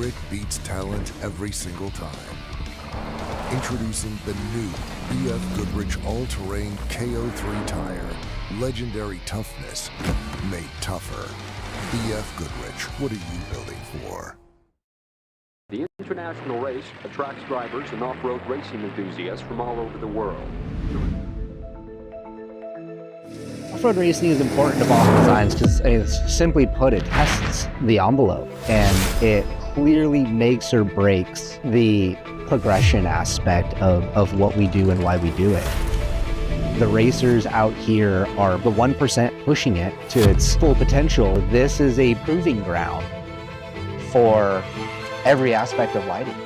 grit beats talent every single time. Introducing the new BF Goodrich all-terrain KO3 tire. Legendary toughness made tougher. BF Goodrich, what are you building for? The international race attracts drivers and off-road racing enthusiasts from all over the world. Off-road racing is important to Baja Designs because, simply put, it tests the envelope and it clearly makes or breaks the progression aspect of what we do and why we do it. The racers out here are the 1% pushing it to its full potential. This is a proving ground for every aspect of lighting.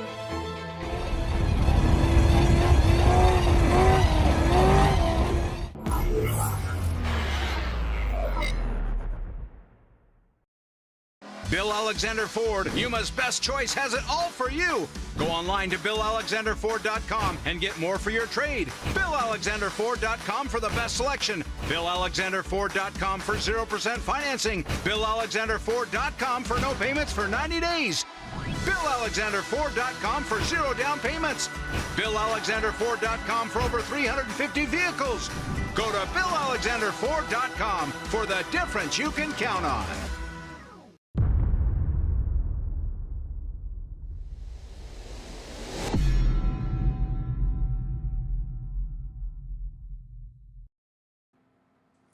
Bill Alexander Ford, Yuma's best choice, has it all for you. Go online to BillAlexanderFord.com and get more for your trade. BillAlexanderFord.com for the best selection. BillAlexanderFord.com for 0% financing. BillAlexanderFord.com for no payments for 90 days. BillAlexanderFord.com for 0 down payments. BillAlexanderFord.com for over 350 vehicles. Go to BillAlexanderFord.com for the difference you can count on.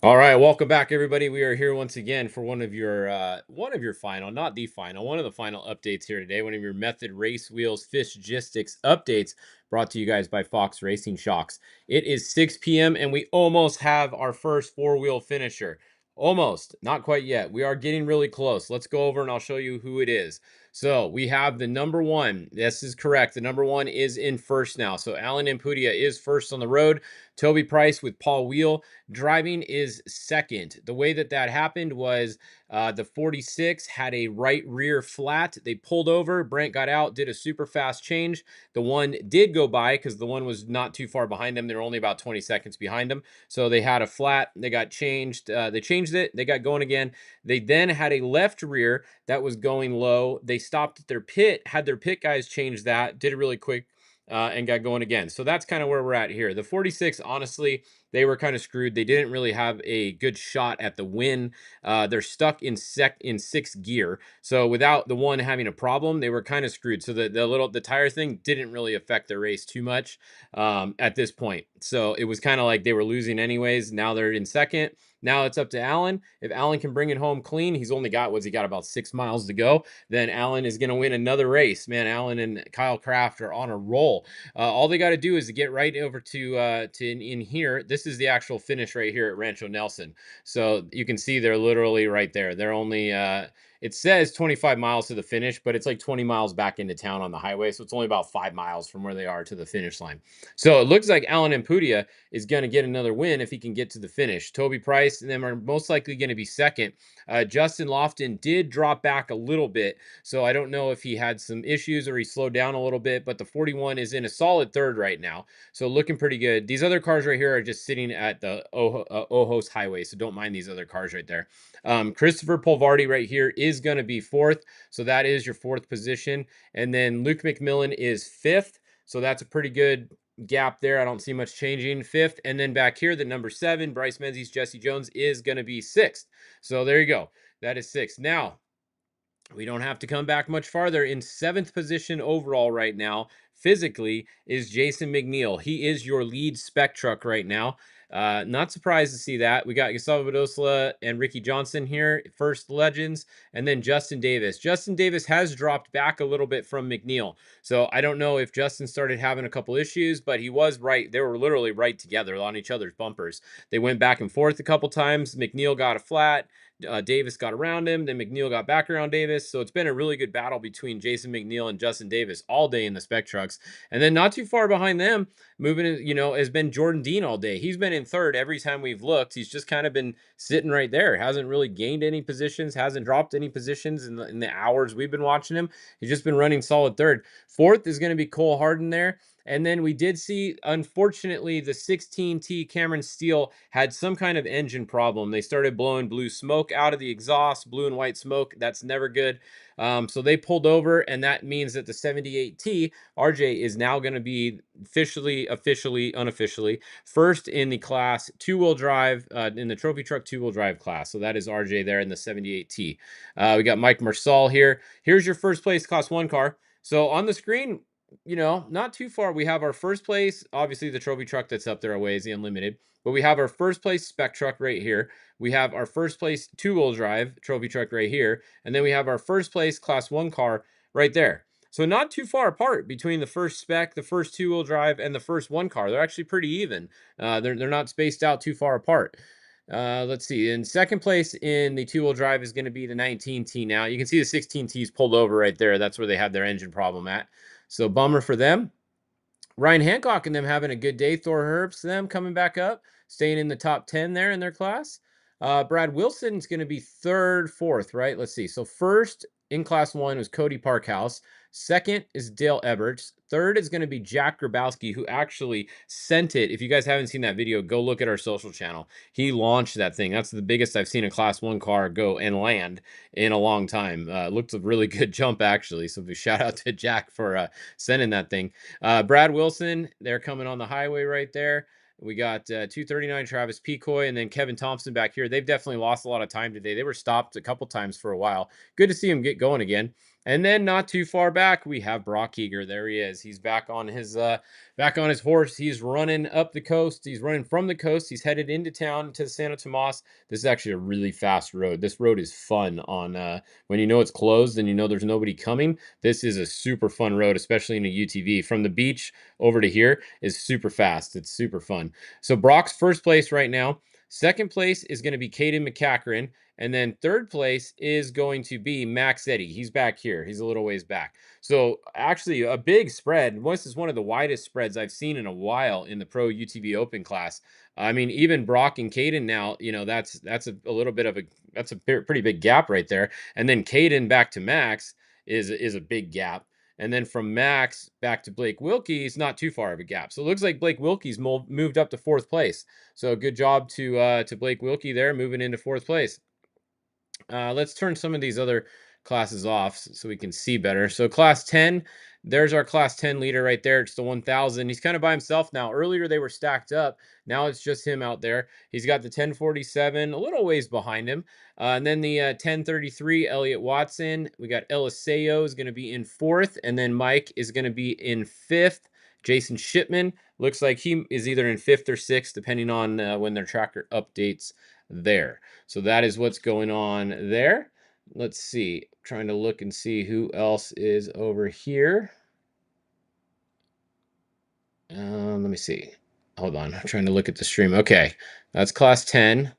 All right, welcome back, everybody. We are here once again for one of your final, not the final, one of the final updates here today. One of your Method Race Wheels Fishgistics updates brought to you guys by Fox Racing Shocks. It is 6 p.m. and we almost have our first four-wheel finisher. Almost, not quite yet. We are getting really close. Let's go over and I'll show you who it is. So we have the number one. This is correct. The number one is in first now. So Alan Impudia is first on the road. Toby Price with Paul Wheel driving is second. The way that happened was the 46 had a right rear flat. They pulled over. Brent got out, did a super fast change. The one did go by because the one was not too far behind them. They were only about 20 seconds behind them. So they had a flat. They got changed. They changed it. They got going again. They then had a left rear that was going low. They stopped at their pit, had their pit guys change that, did it really quick. And got going again. So that's kind of where we're at here. The 46, honestly, they were kind of screwed. They didn't really have a good shot at the win. They're stuck in sixth gear. So without the one having a problem, they were kind of screwed. So the tire thing didn't really affect their race too much at this point. So it was kind of like they were losing anyways. Now they're in second. Now it's up to Alan. If Alan can bring it home clean, he's only got, he got about 6 miles to go, then Alan is going to win another race. Man, Alan and Kyle Kraft are on a roll. All they got to do is to get right over to in here. This is the actual finish right here at Rancho Nelson. So you can see they're literally right there. They're only, it says 25 miles to the finish, but it's like 20 miles back into town on the highway. So it's only about 5 miles from where they are to the finish line. So it looks like Alan Impudia is going to get another win if he can get to the finish. Toby Price and them are most likely going to be second. Justin Lofton did drop back a little bit. So I don't know if he had some issues or he slowed down a little bit, but the 41 is in a solid third right now. So looking pretty good. These other cars right here are just sitting at the Ojos Highway. So don't mind these other cars right there. Christopher Polvardi right here is going to be fourth. So that is your fourth position. And then Luke McMillan is fifth. So that's a pretty good gap there. I don't see much changing. Fifth. And then back here, the number 7, Bryce Menzies, Jesse Jones is going to be sixth. So there you go. That is sixth. Now, we don't have to come back much farther. In 7th position overall right now, physically, is Jason McNeil. He is your lead spec truck right now. Not surprised to see that. We got Gustavo Badosla and Ricky Johnson here, first legends, and then Justin Davis. Justin Davis has dropped back a little bit from McNeil. So I don't know if Justin started having a couple issues, but he was right. They were literally right together on each other's bumpers. They went back and forth a couple times. McNeil got a flat. Davis got around him, then McNeil got back around Davis. So it's been a really good battle between Jason McNeil and Justin Davis all day in the spec trucks. And then not too far behind them, moving, has been Jordan Dean all day. He's been in third every time we've looked. He's just kind of been sitting right there. Hasn't really gained any positions, hasn't dropped any positions in the hours we've been watching him. He's just been running solid third. Fourth is going to be Cole Harden there. And then we did see, unfortunately, the 16T Cameron Steele had some kind of engine problem. They started blowing blue smoke out of the exhaust, blue and white smoke. That's never good. So they pulled over, and that means that the 78T, RJ is now going to be unofficially, first in the class two-wheel drive, in the trophy truck two-wheel drive class. So that is RJ there in the 78T. We got Mike Marsal here. Here's your first place class 1 car. So on the screen, not too far, we have our first place, obviously the trophy truck that's up there always, the Unlimited. But we have our first place spec truck right here. We have our first place two-wheel drive trophy truck right here. And then we have our first place class 1 car right there. So not too far apart between the first spec, the first two-wheel drive, and the first 1 car. They're actually pretty even. They're not spaced out too far apart. Let's see. In second place in the two-wheel drive is going to be the 19T now. You can see the 16T's pulled over right there. That's where they have their engine problem at. So bummer for them. Ryan Hancock and them having a good day. Thor Herbst, them coming back up, staying in the top 10 there in their class. Brad Wilson's going to be third, fourth, right? Let's see. So first in class 1 was Cody Parkhouse. Second is Dale Eberts. Third is going to be Jack Grabowski, who actually sent it. If you guys haven't seen that video, go look at our social channel. He launched that thing. That's the biggest I've seen a class 1 car go and land in a long time. Looked a really good jump, actually. So shout out to Jack for sending that thing. Brad Wilson, they're coming on the highway right there. We got 239 Travis Pecoy and then Kevin Thompson back here. They've definitely lost a lot of time today. They were stopped a couple times for a while. Good to see him get going again. And then not too far back, we have Brock Eager. There he is. He's back on his horse. He's running up the coast. He's running from the coast. He's headed into town to Santo Tomas. This is actually a really fast road. This road is fun on when you know it's closed and you know there's nobody coming. This is a super fun road, especially in a UTV. From the beach over to here is super fast. It's super fun. So Brock's first place right now. Second place is going to be Caden McCachran. And then third place is going to be Max Eddy. He's back here. He's a little ways back. So actually a big spread. This is one of the widest spreads I've seen in a while in the Pro UTV Open class. I mean, even Brock and Caden now, that's a little bit of a pretty big gap right there. And then Caden back to Max is a big gap. And then from Max back to Blake Wilkie is not too far of a gap. So it looks like Blake Wilkie's moved up to fourth place. So good job to Blake Wilkie there, moving into fourth place. Let's turn some of these other classes off so we can see better. So class 10, there's our class 10 leader right there. It's the 1000. He's kind of by himself now. Earlier they were stacked up. Now it's just him out there. He's got the 1047 a little ways behind him. And then the 1033, Elliot Watson. We got Eliseo is going to be in fourth. And then Mike is going to be in fifth. Jason Shipman looks like he is either in fifth or sixth, depending on when their tracker updates there. So that is what's going on there. Let's see. Trying to look and see who else is over here. Let me see. Hold on. I'm trying to look at the stream. Okay. That's class 10.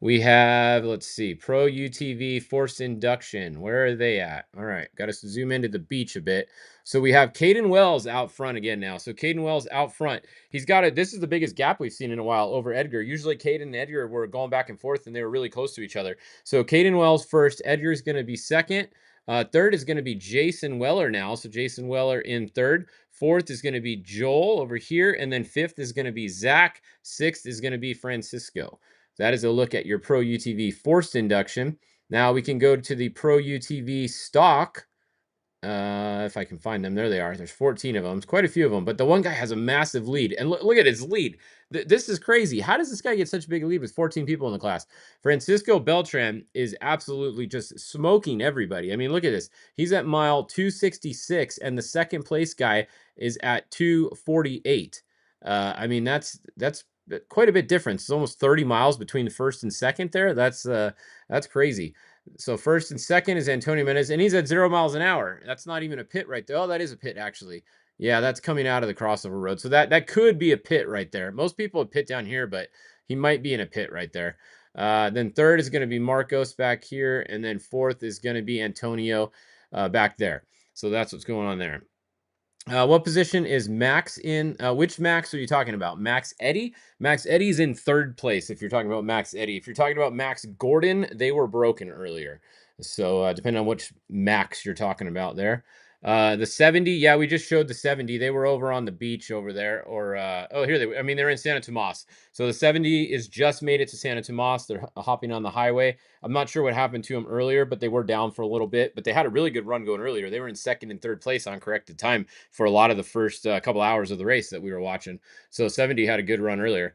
We have, let's see, Pro UTV Forced Induction. Where are they at? All right. Got to zoom into the beach a bit. So we have Caden Wells out front again now. So Caden Wells out front. He's got it. This is the biggest gap we've seen in a while over Edgar. Usually Caden and Edgar were going back and forth and they were really close to each other. So Caden Wells first. Edgar's going to be second. Third is going to be Jason Weller now. So Jason Weller in third. Fourth is going to be Joel over here. And then fifth is going to be Zach. Sixth is going to be Francisco. That is a look at your Pro UTV forced induction. Now we can go to the Pro UTV stock. If I can find them, there they are. There's 14 of them. It's quite a few of them, but the one guy has a massive lead. And look at his lead. This is crazy. How does this guy get such a big lead with 14 people in the class? Francisco Beltran is absolutely just smoking everybody. I mean, look at this. He's at mile 266, and the second place guy is at 248. I mean, that's quite a bit difference. It's almost 30 miles between the first and second there. That's crazy. So first and second is Antonio Mendez, and he's at 0 miles an hour. That's not even a pit right there. Oh, that is a pit, actually. Yeah, that's coming out of the crossover road. So that could be a pit right there. Most people would pit down here, but he might be in a pit right there. Then third is going to be Marcos back here, and then fourth is going to be Antonio back there. So that's what's going on there. What position is Max in? Which Max are you talking about? Max Eddy? Max Eddy's in third place if you're talking about Max Eddy. If you're talking about Max Gordon, they were broken earlier. So depending on which Max you're talking about there. The 70, yeah, we just showed the 70. They were over on the beach over there, or oh, here they. I mean, they're in Santa Tomas. So the 70 is just made it to Santa Tomas. They're hopping on the highway. I'm not sure what happened to them earlier, but they were down for a little bit. But they had a really good run going earlier. They were in second and third place on corrected time for a lot of the first couple hours of the race that we were watching. So 70 had a good run earlier.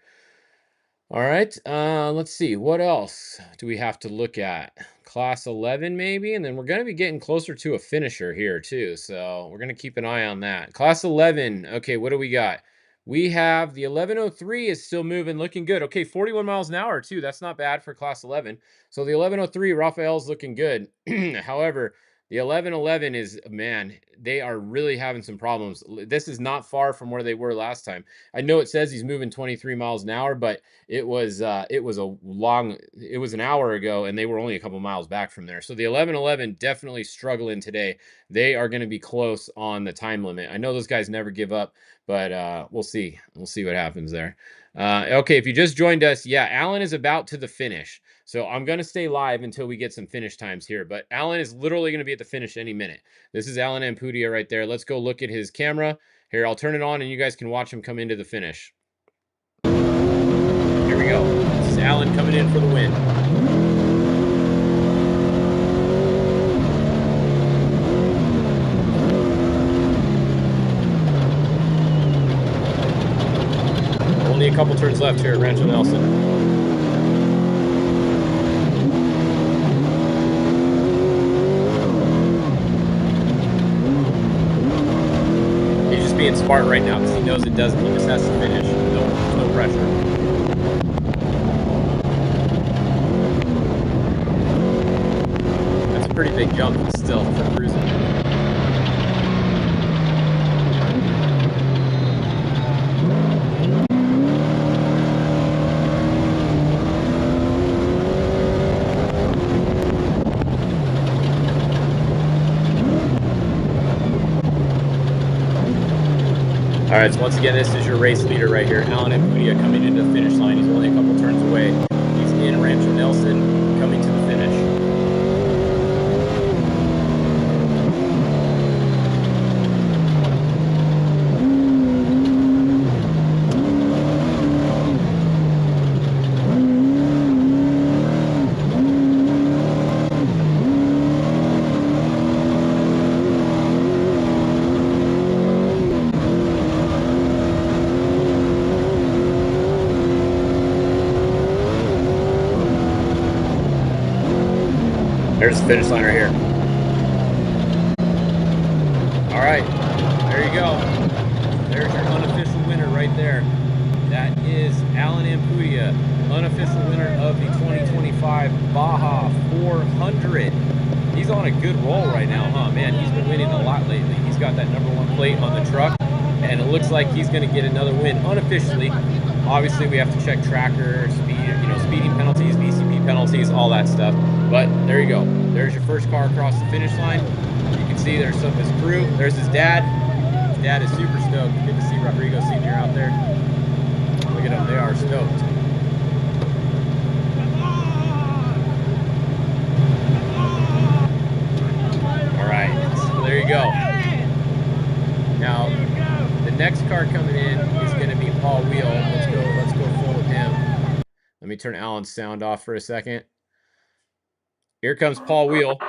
All right, let's see. What else do we have to look at? Class 11 maybe, and then we're going to be getting closer to a finisher here too. So we're going to keep an eye on that. Class 11, okay, what do we got? We have the 1103 is still moving, looking good. Okay, 41 miles an hour too. That's not bad for class 11. So the 1103, Raphael's looking good. However, the 1111 is, man, they are really having some problems. This is not far from where they were last time. I know it says he's moving 23 miles an hour, but it was an hour ago, and they were only a couple miles back from there. So the 1111 definitely struggling today. They are going to be close on the time limit. I know those guys never give up, but we'll see. We'll see what happens there. Okay, if you just joined us, yeah, Alan is about to the finish. So I'm going to stay live until we get some finish times here. But Alan is literally going to be at the finish any minute. This is Alan Ampudia right there. Let's go look at his camera. Here, I'll turn it on, and you guys can watch him come into the finish. Here we go. This is Alan coming in for the win. Only a couple turns left here at Rancho Nelson. Being smart right now because he knows it doesn't. He just has to finish. No pressure. That's a pretty big jump still for cruising. All right, so once again, this is your race leader right here, Alan Ampudia, coming into the finish line. He's only a couple turns away. He's in Rancho Nelson, coming to the finish. There's the finish line right here. All right, there you go. There's your unofficial winner right there. That is Alan Ampudia, unofficial winner of the 2025 Baja 400. He's on a good roll right now, huh? Man, he's been winning a lot lately. He's got that #1 plate on the truck, and it looks like he's going to get another win unofficially. Obviously, we have to check tracker, speeding penalties, VCP penalties, all that stuff. But there you go. There's your first car across the finish line. You can see there's some of his crew. There's his dad. His dad is super stoked. Good to see Rodrigo Sr. out there. Look at them. They are stoked. All right. So there you go. Now, the next car coming in is going to be Paul Wheel. Let's go full with him. Let me turn Alan's sound off for a second. Here comes Paul Wheel.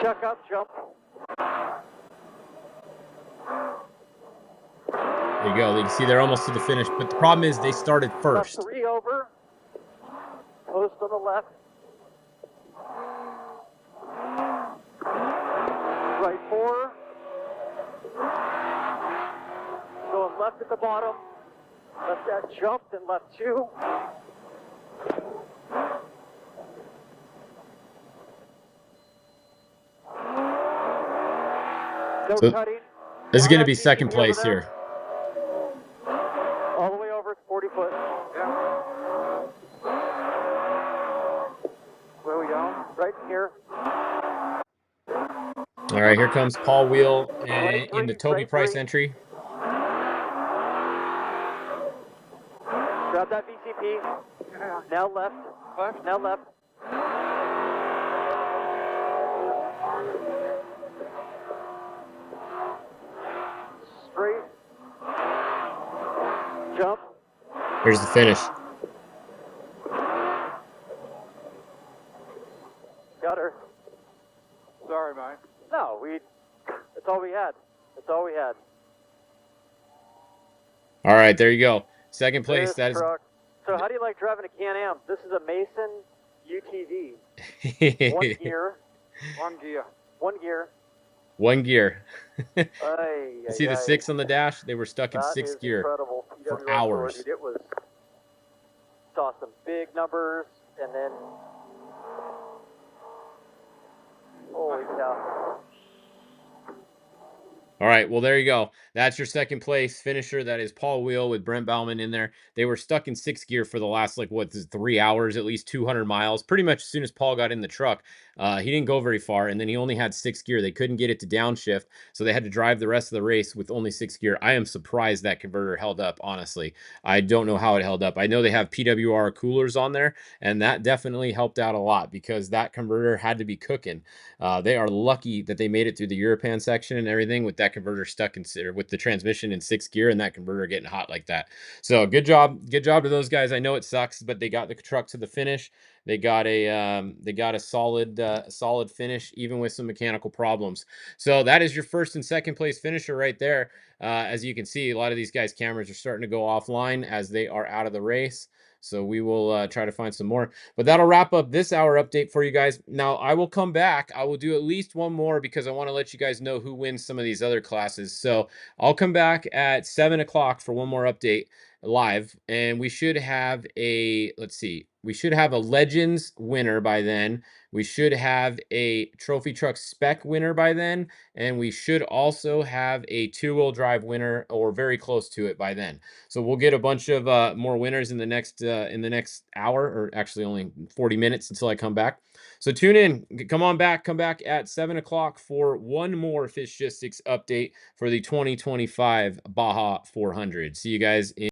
Check up, jump. There you go. You can see they're almost to the finish, but the problem is they started first. Left 3 over. Post on the left. Right 4. Going left at the bottom. Left that jumped and left 2. No So cutting. this is going to be second place here. All the way over, it's 40 foot. Yeah. Where we go? Right here. All right, here comes Paul Wheel in the Toby Price entry. Grab that VCP. Now left. Left. Now left. Straight. Jump. Here's the finish. Got her. Sorry, Mike. No, that's all we had. That's all we had. All right, there you go. Second place. This That is. truck. So how do you like driving a Can-Am? This is a Mason UTV. One gear. One gear. One gear. One gear. Ay, You see the 6 on the dash? They were stuck in that 6th is gear incredible. for PWR hours. Dude, it was, saw some big numbers, and then, holy cow. All right, well, there you go. That's your second place finisher. That is Paul Wheel with Brent Bauman in there. They were stuck in 6th gear for the last, 3 hours, at least 200 miles. Pretty much as soon as Paul got in the truck, he didn't go very far, and then he only had 6th gear. They couldn't get it to downshift, so they had to drive the rest of the race with only 6th gear. I am surprised that converter held up, honestly. I don't know how it held up. I know they have PWR coolers on there, and that definitely helped out a lot because that converter had to be cooking. They are lucky that they made it through the Europan section and everything with that converter stuck in, or with the transmission in 6th gear and that converter getting hot like that. So good job to those guys. I know it sucks, but they got the truck to the finish. They got a solid finish, even with some mechanical problems. So that is your first and second place finisher right there. As you can see, a lot of these guys' cameras are starting to go offline as they are out of the race. So we will try to find some more. But that'll wrap up this hour update for you guys. Now, I will come back. I will do at least one more because I want to let you guys know who wins some of these other classes. So I'll come back at 7 o'clock for one more update live. And we should have we should have a Legends winner by then. We should have a Trophy Truck Spec winner by then. And we should also have a 2-wheel drive winner or very close to it by then. So we'll get a bunch of more winners in the next hour, or actually only 40 minutes until I come back. So tune in, come back at 7 o'clock for one more Fishgistics update for the 2025 Baja 400. See you guys in